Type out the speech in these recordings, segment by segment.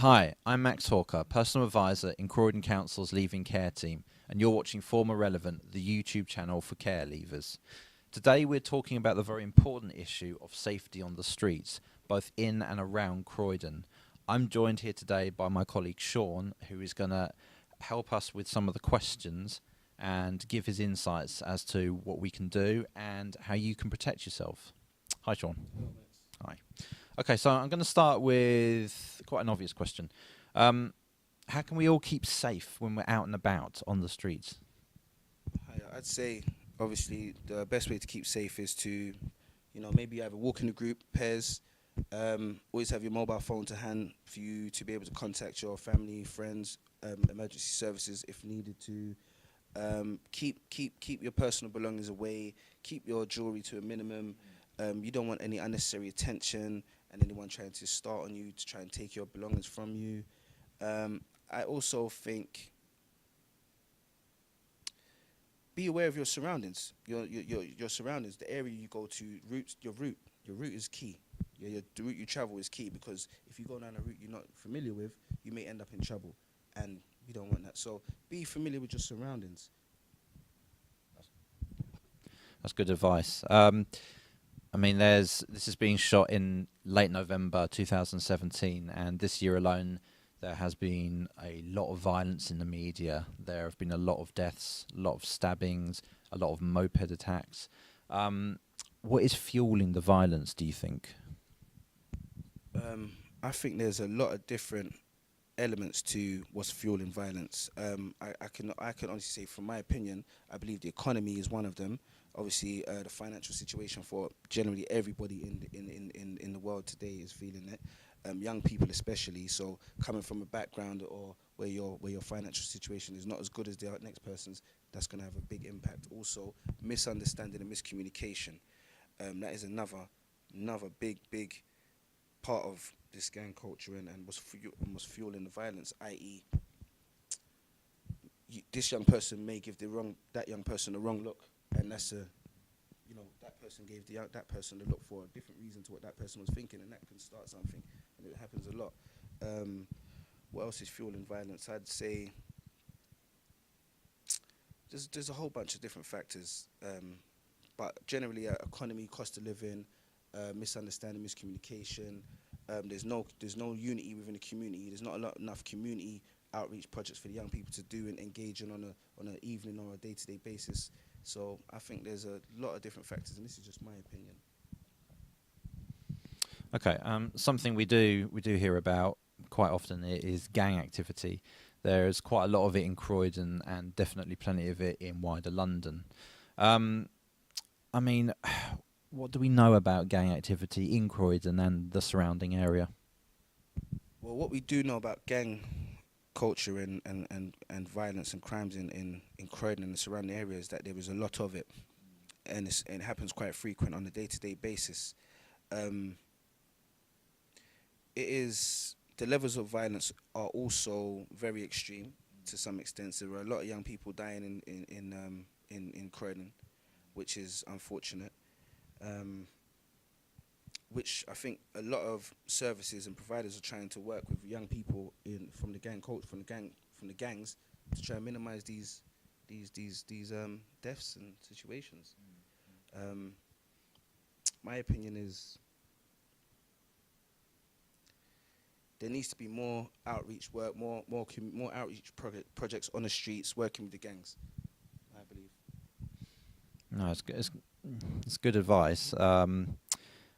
Hi, I'm Max Hawker, personal advisor in Croydon Council's Leaving Care team, and you're watching Former Relevant, the YouTube channel for care leavers. Today we're talking about the very important issue of safety on the streets, both in and around Croydon. I'm joined here today by my colleague Sean, who is going to help us with some of the questions and give his insights as to what we can do and how you can protect yourself. Hi, Sean. Hi. Okay, so I'm going to start with quite an obvious question. How can we all keep safe when we're out and about on the streets? I'd say, obviously, the best way to keep safe is to, maybe either walk in a group, pairs, always have your mobile phone to hand for you to be able to contact your family, friends, emergency services if needed to. Keep your personal belongings away. Keep your jewelry to a minimum. You don't want any unnecessary attention and anyone trying to start on you to try and take your belongings from you. I also think be aware of your surroundings. Your surroundings, the area you go to, your route is key. The route you travel is key, because if you go down a route you're not familiar with, you may end up in trouble, and you don't want that. So be familiar with your surroundings. That's good advice. This is being shot in late November 2017, and this year alone there has been a lot of violence in the media. There have been a lot of deaths, a lot of stabbings, a lot of moped attacks. What is fueling the violence, do you think? I think there's a lot of different elements to what's fueling violence. I can honestly say, from my opinion, I believe the economy is one of them. Obviously, the financial situation for generally everybody in the world today is feeling it. Young people especially. So coming from a background or where your financial situation is not as good as the next person's, that's going to have a big impact. Also, misunderstanding and miscommunication. That is another big part of this gang culture and what's fueling the violence, i.e., this young person may give that young person the wrong look, and that's that person gave that person the look for a different reason to what that person was thinking, and that can start something, and it happens a lot. What else is fueling violence? I'd say there's a whole bunch of different factors, but generally economy, cost of living, misunderstanding, miscommunication. There's no unity within the community. There's not enough community outreach projects for the young people to do and engage in on an evening or a day-to-day basis. So I think there's a lot of different factors, and this is just my opinion. Okay, something we do hear about quite often is gang activity. There's quite a lot of it in Croydon and definitely plenty of it in wider London. What do we know about gang activity in Croydon and the surrounding area? Well, what we do know about gang culture and violence and crimes in Croydon and the surrounding areas is that there is a lot of it, and it happens quite frequent on a day-to-day basis. The levels of violence are also very extreme to some extent. There are a lot of young people dying in Croydon, which is unfortunate. Which I think a lot of services and providers are trying to work with young people from the gangs to try and minimize these deaths and situations. My opinion is there needs to be more outreach work, more outreach projects on the streets, working with the gangs, I believe. No, it's good advice.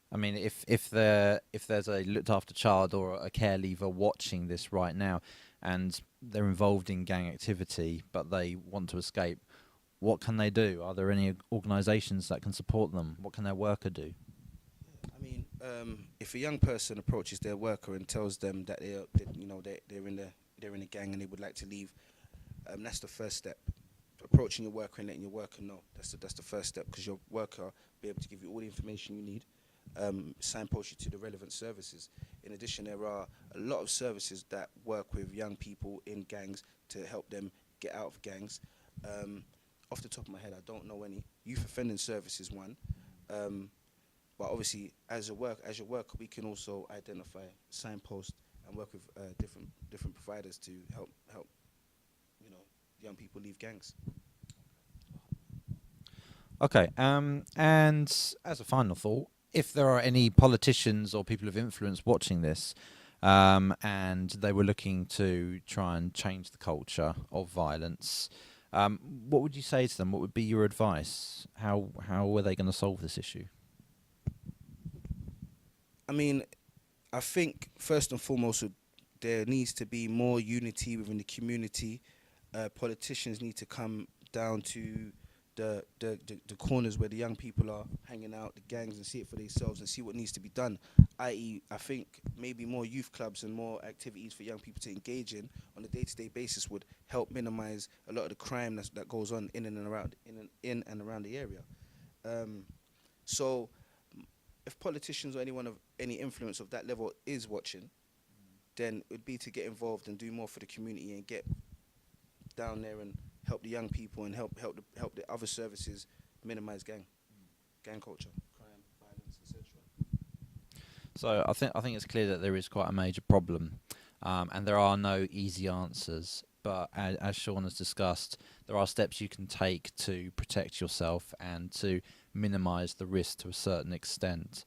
If there's a looked after child or a care leaver watching this right now, and they're involved in gang activity, but they want to escape, what can they do? Are there any organisations that can support them? What can their worker do? If a young person approaches their worker and tells them that they're in a gang and they would like to leave, that's the first step. Approaching your worker and letting your worker know. That's the first step, because your worker will be able to give you all the information you need, signpost you to the relevant services. In addition, there are a lot of services that work with young people in gangs to help them get out of gangs. Off the top of my head, I don't know any. Youth offending service is one. But obviously, as your worker, we can also identify, signpost, and work with different providers to help young people leave gangs. Okay, and as a final thought, if there are any politicians or people of influence watching this, and they were looking to try and change the culture of violence, what would you say to them? What would be your advice? How are they going to solve this issue? I mean, I think first and foremost, there needs to be more unity within the community. Politicians need to come down to the corners where the young people are hanging out, the gangs, and see it for themselves and see what needs to be done. I.e., I think maybe more youth clubs and more activities for young people to engage in on a day-to-day basis would help minimize a lot of the crime that goes on in and around the area. So, if politicians or anyone of any influence of that level is watching, then it would be to get involved and do more for the community and get down there and help the young people and help the other services minimize gang culture, crime, violence, etc. So I think it's clear that there is quite a major problem, and there are no easy answers. But as Sean has discussed, there are steps you can take to protect yourself and to minimise the risk to a certain extent.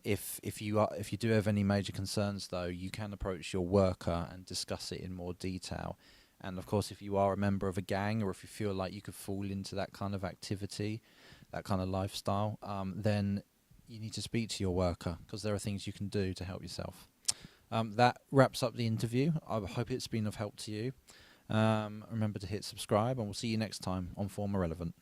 If you do have any major concerns, though, you can approach your worker and discuss it in more detail. And of course, if you are a member of a gang, or if you feel like you could fall into that kind of activity, that kind of lifestyle, then you need to speak to your worker, because there are things you can do to help yourself. That wraps up the interview. I hope it's been of help to you. Remember to hit subscribe, and we'll see you next time on Former Relevant.